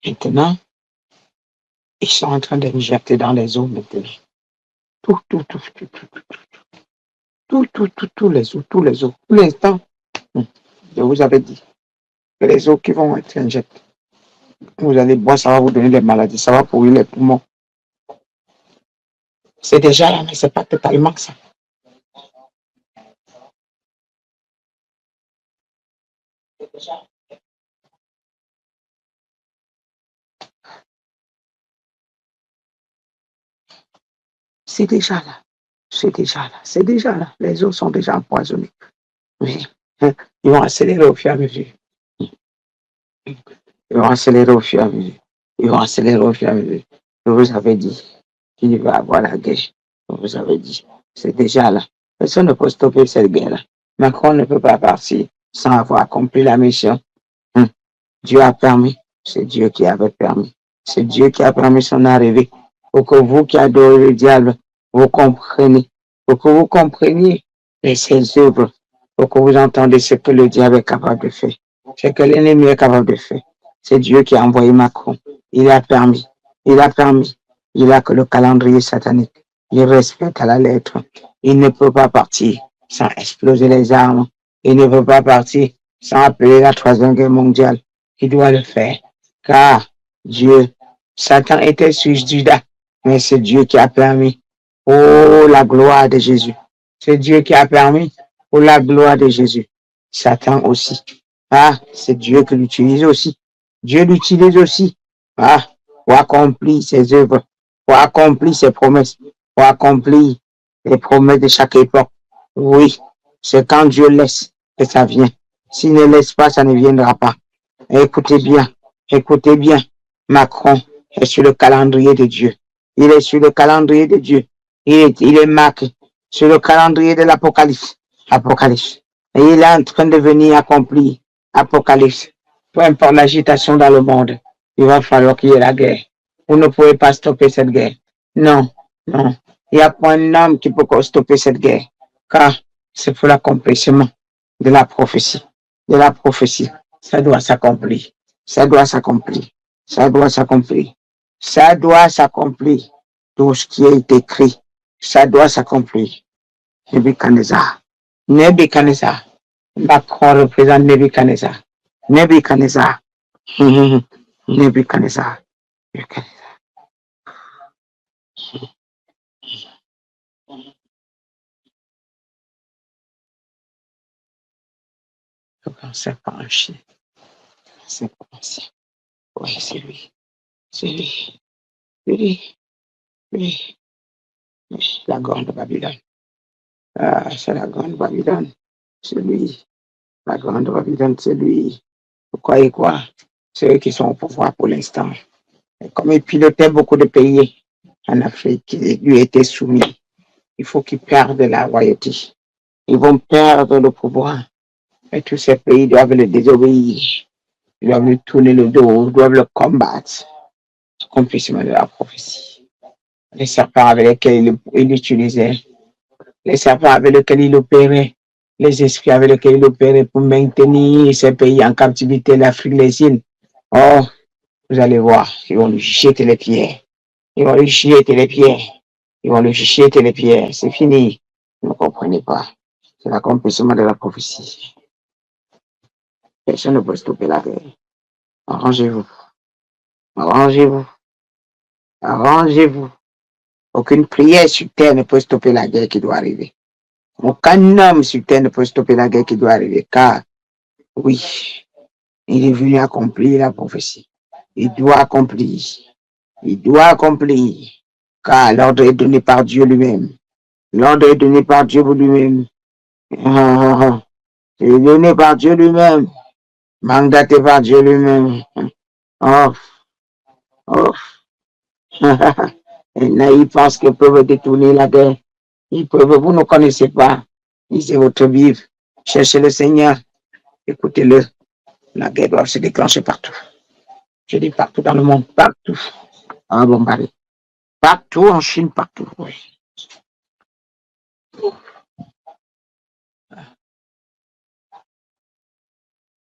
Maintenant, ils sont en train de me jeter dans les eaux maintenant. Tous les eaux, tous les eaux. Pour l'instant, je vous avais dit que les eaux qui vont être injectées, vous allez boire, ça va vous donner des maladies, ça va pourrir les poumons. C'est déjà là, mais c'est pas totalement ça. C'est déjà là. C'est déjà là. C'est déjà là. Les eaux sont déjà empoisonnées. Oui. Ils vont accélérer au fur et à mesure. Ils vont accélérer au fur et à mesure. Ils vont accélérer au fur et à mesure. Je vous avais dit qu'il va y avoir la guerre. Je vous avais dit. C'est déjà là. Personne ne peut stopper cette guerre-là. Macron ne peut pas partir sans avoir accompli la mission. Dieu a permis. C'est Dieu qui avait permis. C'est Dieu qui a permis son arrivée. Pour que vous qui adorez le diable, vous compreniez. Pour que vous compreniez ses œuvres. Pour que vous entendez ce que le diable est capable de faire. Ce que l'ennemi est capable de faire. C'est Dieu qui a envoyé Macron. Il a permis. Il a permis. Il a que le calendrier satanique. Il respecte à la lettre. Il ne peut pas partir sans exploser les armes. Il ne peut pas partir sans appeler la troisième guerre mondiale. Il doit le faire. Car Dieu, Satan était sur Judas, mais c'est Dieu qui a permis. Oh, la gloire de Jésus. C'est Dieu qui a permis. Oh, la gloire de Jésus. Satan aussi. Ah, c'est Dieu qui l'utilise aussi. Dieu l'utilise aussi. Ah, pour accomplir ses œuvres, pour accomplir ses promesses, pour accomplir les promesses de chaque époque. Oui, c'est quand Dieu laisse que ça vient. S'il ne laisse pas, ça ne viendra pas. Écoutez bien, Macron est sur le calendrier de Dieu. Il est sur le calendrier de Dieu. Il est marqué sur le calendrier de l'Apocalypse. Apocalypse. Et il est en train de venir accomplir Apocalypse. Peu importe l'agitation dans le monde, il va falloir qu'il y ait la guerre. Vous ne pouvez pas stopper cette guerre. Non, non. Il n'y a pas un homme qui peut stopper cette guerre. Car c'est pour l'accomplissement de la prophétie. De la prophétie. Ça doit s'accomplir. Ça doit s'accomplir. Ça doit s'accomplir. Ça doit s'accomplir. Tout ce qui est écrit, ça doit s'accomplir. Nebuchadnezzar. Nebuchadnezzar. Macron représente Nebuchadnezzar. Nebuchadnezzar. Nebuchadnezzar. C'est pas un chien. C'est pas un chien. Oui, c'est lui. C'est lui. Lui. Lui. La grande Babylone. Ah, c'est la grande Babylone. C'est lui. La grande Babylone, c'est lui. Vous croyez quoi? C'est eux qui sont au pouvoir pour l'instant. Et comme il pilotait beaucoup de pays en Afrique, il lui était soumis. Il faut qu'ils perdent la royauté. Ils vont perdre le pouvoir. Et tous ces pays doivent le désobéir. Ils doivent lui tourner le dos, ils doivent le combattre. Accomplissement de la prophétie. Les serpents avec lesquels il utilisait, les serpents avec lesquels il opérait, les esprits avec lesquels il opérait pour maintenir ces pays en captivité, l'Afrique, les îles. Oh, vous allez voir, ils vont lui jeter les pierres. Ils vont lui jeter les pierres. Ils vont lui jeter les pierres. C'est fini. Vous ne comprenez pas. C'est l'accomplissement de la prophétie. Personne ne peut stopper la guerre. Arrangez-vous. Arrangez-vous. Arrangez-vous. Aucune prière sur terre ne peut stopper la guerre qui doit arriver. Aucun homme sur terre ne peut stopper la guerre qui doit arriver. Car, oui, il est venu accomplir la prophétie. Il doit accomplir. Il doit accomplir. Car l'ordre est donné par Dieu lui-même. L'ordre est donné par Dieu lui-même. Il est donné par Dieu lui-même. Mandaté par Dieu lui-même. Oh. Oh. Et là, ils pensent qu'ils peuvent détourner la guerre. Ils peuvent, vous ne connaissez pas. Lisez votre Bible. Cherchez le Seigneur. Écoutez-le. La guerre doit se déclencher partout. Je dis partout dans le monde. Partout. En Bombardé. Partout en Chine, partout. Oui.